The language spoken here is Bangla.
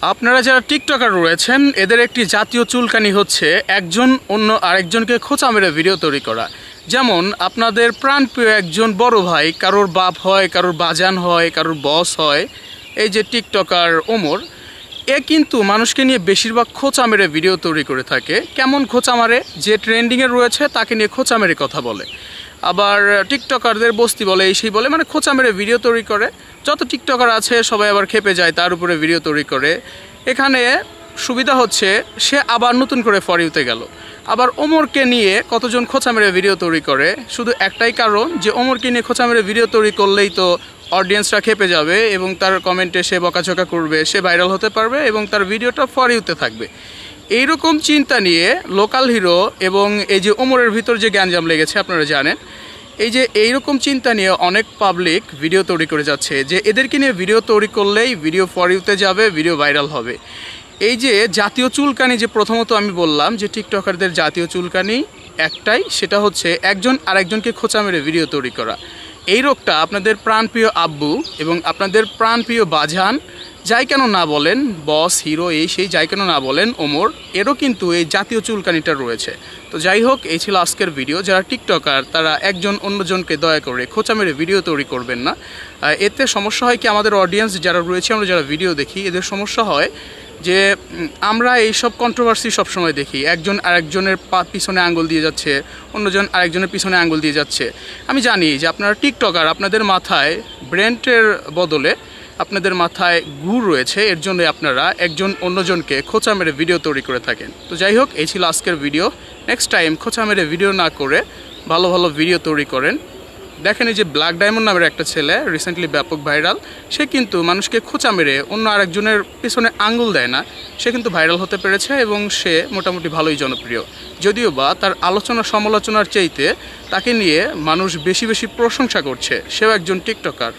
আপনারা যারা টিকটকার রয়েছেন এদের একটি জাতীয় চুলকানি হচ্ছে একজন অন্য আরেকজনকে খোঁচা মেরে ভিডিও তৈরি করা। যেমন আপনাদের প্রাণপ্রিয় একজন বড় ভাই কারোর বাপ হয়, কারোর বাজান হয়, কারোর বস হয়, এই যে টিকটকার ওমর, এ কিন্তু মানুষকে নিয়ে বেশিরভাগ খোঁচা মেরে ভিডিও তৈরি করে থাকে। কেমন খোঁচা মারে? যে ট্রেন্ডিংয়ে রয়েছে তাকে নিয়ে খোঁচা মেরে কথা বলে, আবার টিকটকারদের বস্তি বলে, এই সেই বলে, মানে খোঁচা মেরে ভিডিও তৈরি করে। যত টিকটকার আছে সবাই আবার খেপে যায়, তার উপরে ভিডিও তৈরি করে। এখানে সুবিধা হচ্ছে সে আবার নতুন করে ফর ইউতে গেল। আবার ওমরকে নিয়ে কতজন খোঁচা মেরে ভিডিও তৈরি করে, শুধু একটাই কারণ যে ওমরকে নিয়ে খোঁচা মেরে ভিডিও তৈরি করলেই তো অডিয়েন্সরা খেপে যাবে এবং তার কমেন্টে সে বকাঝকা করবে, সে ভাইরাল হতে পারবে এবং তার ভিডিওটা ফর ইউতে থাকবে। এইরকম চিন্তা নিয়ে লোকাল হিরো এবং এই যে ওমরের ভিতর যে গ্যাঞ্জাম লেগেছে আপনারা জানেন, এই যে এইরকম চিন্তা নিয়ে অনেক পাবলিক ভিডিও তৈরি করে যাচ্ছে যে এদেরকে নিয়ে ভিডিও তৈরি করলেই ভিডিও ফর ইউতে যাবে, ভিডিও ভাইরাল হবে। এই যে জাতীয় চুলকানি, যে প্রথমত আমি বললাম যে টিকটকারদের জাতীয় চুলকানি একটাই, সেটা হচ্ছে একজন আরেকজনকে খোঁচা মেরে ভিডিও তৈরি করা। এই রোগটা আপনাদের প্রাণপ্রিয় আব্বু এবং আপনাদের প্রাণপ্রিয় বাজান, যাই কেন না বলেন, বস, হিরো, এই সেই যাই কেন না বলেন, ওমর, এরও কিন্তু এই জাতীয় চুলকানিটা রয়েছে। তো যাই হোক, এই ছিল আজকের ভিডিও। যারা টিকটকার তারা একজন অন্যজনকে দয়া করে খোঁচা মেরে ভিডিও তৈরি করবেন না। এতে সমস্যা হয় কি, আমাদের অডিয়েন্স যারা রয়েছে, আমরা যারা ভিডিও দেখি, এদের সমস্যা হয় যে আমরা এইসব কন্ট্রোভার্সি সবসময় দেখি, একজন আরেকজনের পিছনে আঙ্গুল দিয়ে যাচ্ছে, অন্যজন আরেকজনের পিছনে আঙ্গুল দিয়ে যাচ্ছে। আমি জানি যে আপনারা টিকটকার, আপনাদের মাথায় ব্রেন্টের বদলে আপনাদের মাথায় গুড় রয়েছে, এর জন্য আপনারা একজন অন্যজনকে খোঁচা মেরে ভিডিও তৈরি করে থাকেন। তো যাই হোক, এই ছিল আজকের ভিডিও। নেক্সট টাইম খোঁচা মেরে ভিডিও না করে ভালো ভালো ভিডিও তৈরি করেন। দেখেন, এই যে ব্ল্যাক ডায়মন্ড নামের একটা ছেলে রিসেন্টলি ব্যাপক ভাইরাল, সে কিন্তু মানুষকে খোঁচা মেরে অন্য আরেকজনের পিছনে আঙ্গুল দেয় না, সে কিন্তু ভাইরাল হতে পেরেছে এবং সে মোটামুটি ভালোই জনপ্রিয়। যদিও বা তার আলোচনা সমালোচনার চাইতে তাকে নিয়ে মানুষ বেশি বেশি প্রশংসা করছে, সেও একজন টিকটকার।